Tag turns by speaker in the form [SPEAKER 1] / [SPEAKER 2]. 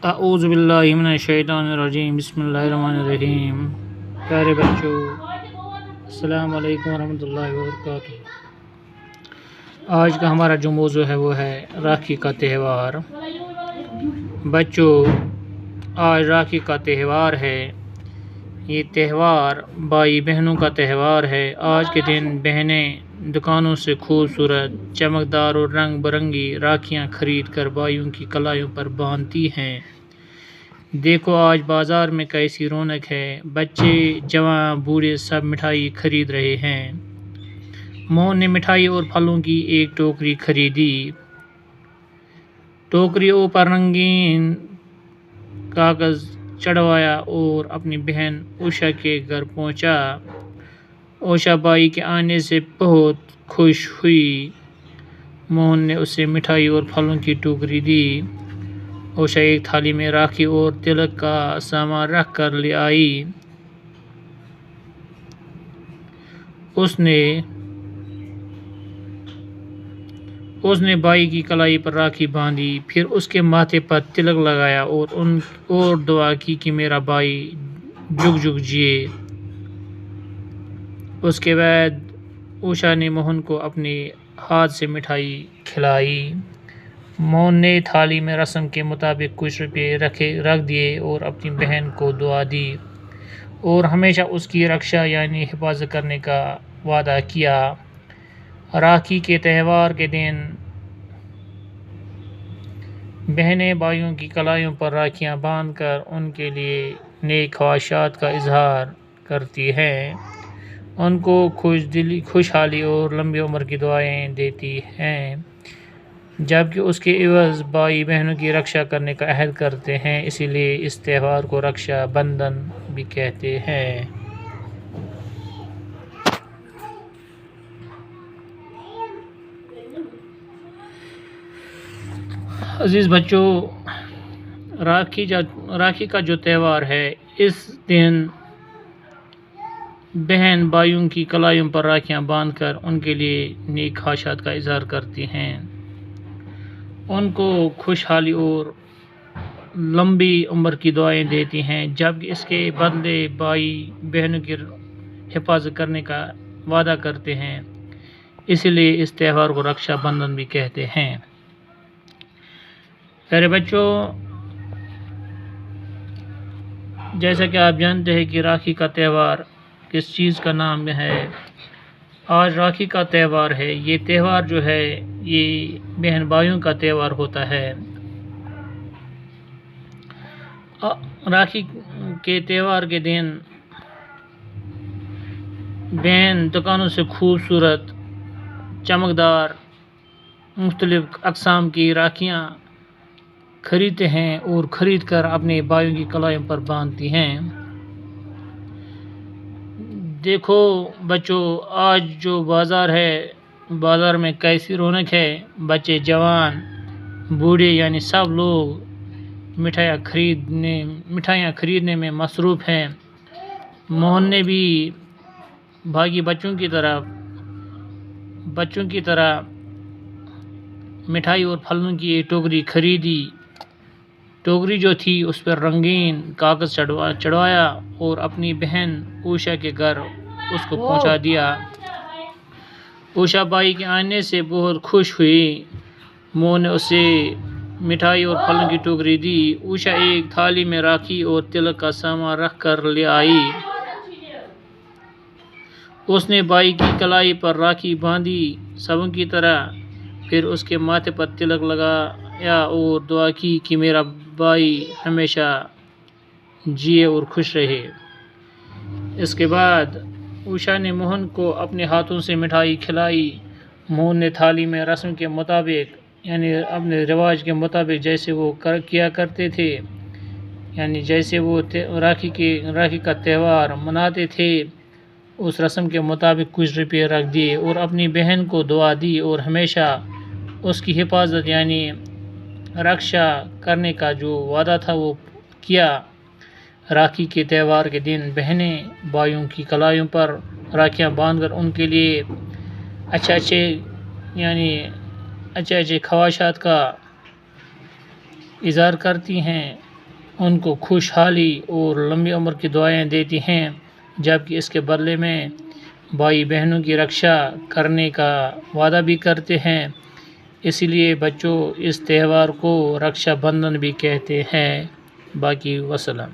[SPEAKER 1] اعوذ باللہ من الشیطان الرجیم، بسم اللہ الرحمن الرحیم۔ پیارے بچوں، السلام علیکم ورحمۃ اللہ وبرکاتہ۔ آج کا ہمارا جو موضوع ہے وہ ہے راکھی کا تہوار۔ بچوں، آج راکھی کا تہوار ہے۔ یہ تہوار بھائی بہنوں کا تہوار ہے۔ آج کے دن بہنیں دکانوں سے خوبصورت، چمکدار اور رنگ برنگی راکھیاں خرید کر بھائیوں کی کلائیوں پر باندھتی ہیں۔ دیکھو آج بازار میں کیسی رونق ہے، بچے، جوان، بوڑھے سب مٹھائی خرید رہے ہیں۔ موہن نے مٹھائی اور پھلوں کی ایک ٹوکری خریدی۔ ٹوکری اوپر رنگین کاغذ چڑھوایا اور اپنی بہن اوشا کے گھر پہنچا۔ اوشا بھائی کے آنے سے بہت خوش ہوئی۔ موہن نے اسے مٹھائی اور پھلوں کی ٹوکری دی۔ اوشا ایک تھالی میں راکھی اور تلک کا سامان رکھ کر لے آئی۔ اس نے بھائی کی کلائی پر راکھی باندھی، پھر اس کے ماتھے پر تلک لگایا اور دعا کی کہ میرا بھائی جگ جگ جیے۔ اس کے بعد اوشا نے موہن کو اپنے ہاتھ سے مٹھائی کھلائی۔ موہن نے تھالی میں رسم کے مطابق کچھ روپے رکھ دیے اور اپنی بہن کو دعا دی اور ہمیشہ اس کی رکشا یعنی حفاظت کرنے کا وعدہ کیا۔ راکھی کے تہوار کے دن بہنیں بھائیوں کی کلائیوں پر راکھیاں باندھ کر ان کے لیے نیک خواہشات کا اظہار کرتی ہیں، ان کو خوشحالی اور لمبی عمر کی دعائیں دیتی ہیں، جبکہ اس کے عوض بھائی بہنوں کی رکشا کرنے کا عہد کرتے ہیں۔ اسی لیے اس تہوار کو رکشا بندھن بھی کہتے ہیں۔ عزیز بچوں، راکھی کا جو تہوار ہے، اس دن بہن بھائیوں کی کلائیوں پر راکھیاں باندھ کر ان کے لیے نیک خواہشات کا اظہار کرتی ہیں، ان کو خوشحالی اور لمبی عمر کی دعائیں دیتی ہیں، جبکہ اس کے بدلے بھائی بہنوں کی حفاظت کرنے کا وعدہ کرتے ہیں۔ اسی لیے اس تہوار کو رکشا بندھن بھی کہتے ہیں۔ پیارے بچوں، جیسا کہ آپ جانتے ہیں کہ راکھی کا تہوار کس چیز کا نام ہے۔ آج راکھی کا تہوار ہے۔ یہ تہوار جو ہے یہ بہن بھائیوں کا تہوار ہوتا ہے۔ راکھی کے تہوار کے دن بہن دکانوں سے خوبصورت، چمکدار، مختلف اقسام کی راکھیاں خریدتے ہیں اور خرید کر اپنے بھائیوں کی کلائیوں پر باندھتی ہیں۔ دیکھو بچوں، آج جو بازار ہے، بازار میں کیسی رونق ہے، بچے، جوان، بوڑھے یعنی سب لوگ مٹھائیاں خریدنے میں مصروف ہیں۔ موہن نے بھی باقی بچوں کی طرح مٹھائی اور پھلوں کی ایک ٹوکری خریدی۔ ٹوکری جو تھی اس پر رنگین کاغذ چڑھوایا اور اپنی بہن اوشا کے گھر اس کو پہنچا دیا۔ اوشا بھائی کے آنے سے بہت خوش ہوئی۔ موہن نے اسے مٹھائی اور پھلوں کی ٹوکری دی۔ اوشا ایک تھالی میں راکھی اور تلک کا سامان رکھ کر لے آئی۔ اس نے بھائی کی کلائی پر راکھی باندھی سبوں کی طرح، پھر اس کے ماتھے پر تلک لگایا اور دعا کی کہ میرا بھائی ہمیشہ جیے اور خوش رہے۔ اس کے بعد اوشا نے موہن کو اپنے ہاتھوں سے مٹھائی کھلائی۔ موہن نے تھالی میں رسم کے مطابق یعنی اپنے رواج کے مطابق جیسے وہ کیا کرتے تھے، یعنی جیسے وہ راکھی کا تہوار مناتے تھے، اس رسم کے مطابق کچھ روپے رکھ دیے اور اپنی بہن کو دعا دی اور ہمیشہ اس کی حفاظت یعنی رکشا کرنے کا جو وعدہ تھا وہ کیا۔ راکھی کے تہوار کے دن بہنیں بھائیوں کی کلائیوں پر راکھیاں باندھ کر ان کے لیے اچھے یعنی اچھے اچھے خواہشات کا اظہار کرتی ہیں، ان کو خوشحالی اور لمبی عمر کی دعائیں دیتی ہیں، جبکہ اس کے بدلے میں بھائی بہنوں کی رکشا کرنے کا وعدہ بھی کرتے ہیں۔ اس لیے بچوں اس تہوار کو رکشا بندھن بھی کہتے ہیں۔ باقی وسلام۔